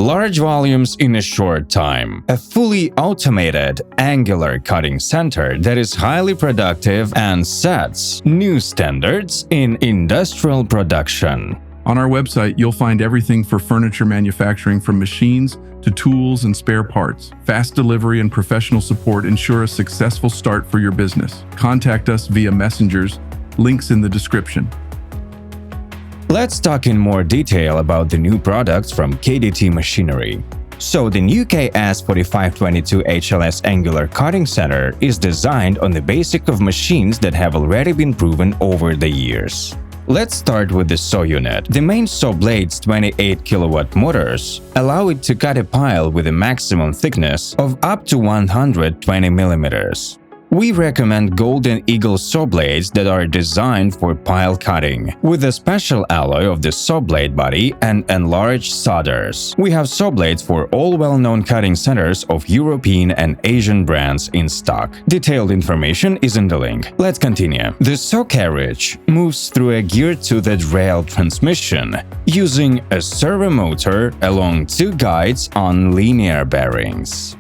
Large volumes in a short time. A fully automated angular cutting center that is highly productive and sets new standards in industrial production. On our website, you'll find everything for furniture manufacturing, from machines to tools and spare parts. Fast delivery and professional support ensure a successful start for your business. Contact us via messengers, links in the description. Let's talk in more detail about the new products from KDT Machinery. So the new KS-4522HLS angular cutting center is designed on the basic of machines that have already been proven over the years. Let's start with the saw unit. The main saw blade's 28 kilowatt motors allow it to cut a pile with a maximum thickness of up to 120 millimeters. We recommend Golden Eagle saw blades that are designed for pile cutting, with a special alloy of the saw blade body and enlarged solders. We have saw blades for all well-known cutting centers of European and Asian brands in stock. Detailed information is in the link. Let's continue. The saw carriage moves through a gear-toothed rail transmission using a servo motor along two guides on linear bearings.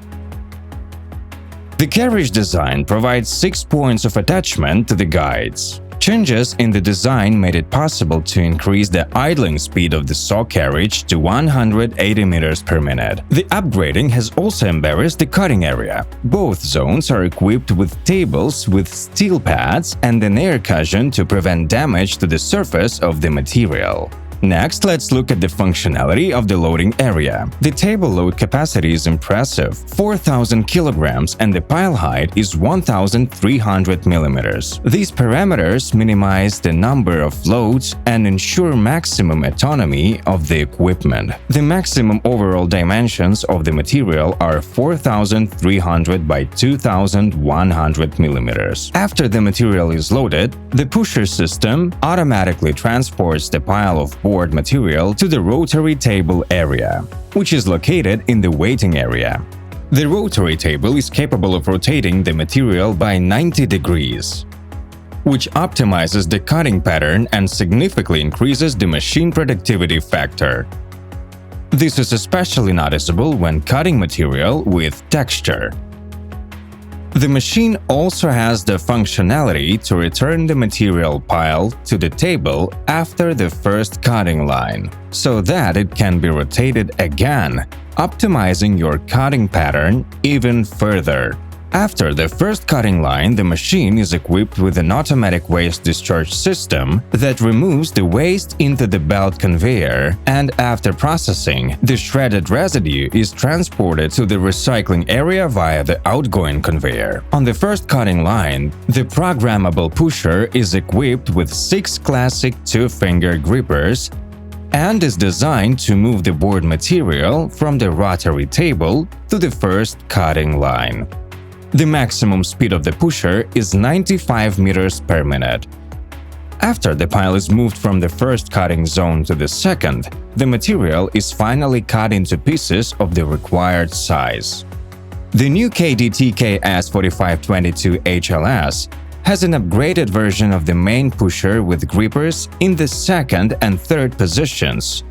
The carriage design provides 6 points of attachment to the guides. Changes in the design made it possible to increase the idling speed of the saw carriage to 180 meters per minute. The upgrading has also embarrassed the cutting area. Both zones are equipped with tables with steel pads and an air cushion to prevent damage to the surface of the material. Next, let's look at the functionality of the loading area. The table load capacity is impressive, 4,000 kilograms, and the pile height is 1,300 millimeters. These parameters minimize the number of loads and ensure maximum autonomy of the equipment. The maximum overall dimensions of the material are 4,300 by 2,100 millimeters. After the material is loaded, the pusher system automatically transports the pile of board material to the rotary table area, which is located in the waiting area. The rotary table is capable of rotating the material by 90 degrees, which optimizes the cutting pattern and significantly increases the machine productivity factor. This is especially noticeable when cutting material with texture. The machine also has the functionality to return the material pile to the table after the first cutting line, so that it can be rotated again, optimizing your cutting pattern even further. After the first cutting line, the machine is equipped with an automatic waste discharge system that removes the waste into the belt conveyor, and after processing, the shredded residue is transported to the recycling area via the outgoing conveyor. On the first cutting line, the programmable pusher is equipped with 6 classic 2-finger grippers and is designed to move the board material from the rotary table to the first cutting line. The maximum speed of the pusher is 95 meters per minute. After the pile is moved from the first cutting zone to the second, the material is finally cut into pieces of the required size. The new KDT KS-4522HLS has an upgraded version of the main pusher with grippers in the second and third positions,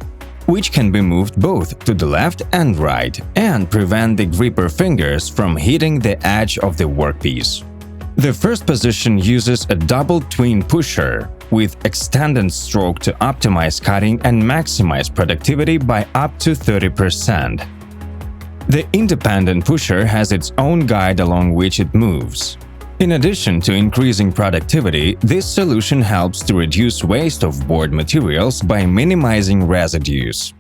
which can be moved both to the left and right and prevent the gripper fingers from hitting the edge of the workpiece. The first position uses a double twin pusher with extended stroke to optimize cutting and maximize productivity by up to 30%. The independent pusher has its own guide along which it moves. In addition to increasing productivity, this solution helps to reduce waste of board materials by minimizing residues.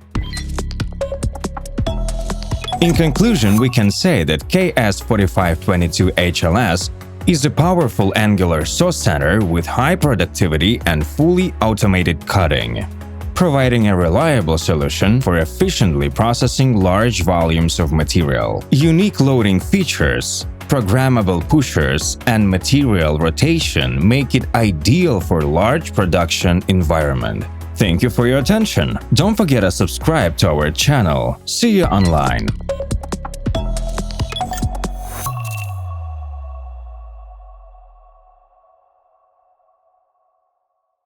In conclusion, we can say that KS-4522HLS is a powerful angular saw center with high productivity and fully automated cutting, providing a reliable solution for efficiently processing large volumes of material. Unique loading features, programmable pushers, and material rotation make it ideal for large production environment. Thank you for your attention. Don't forget to subscribe to our channel. See you online.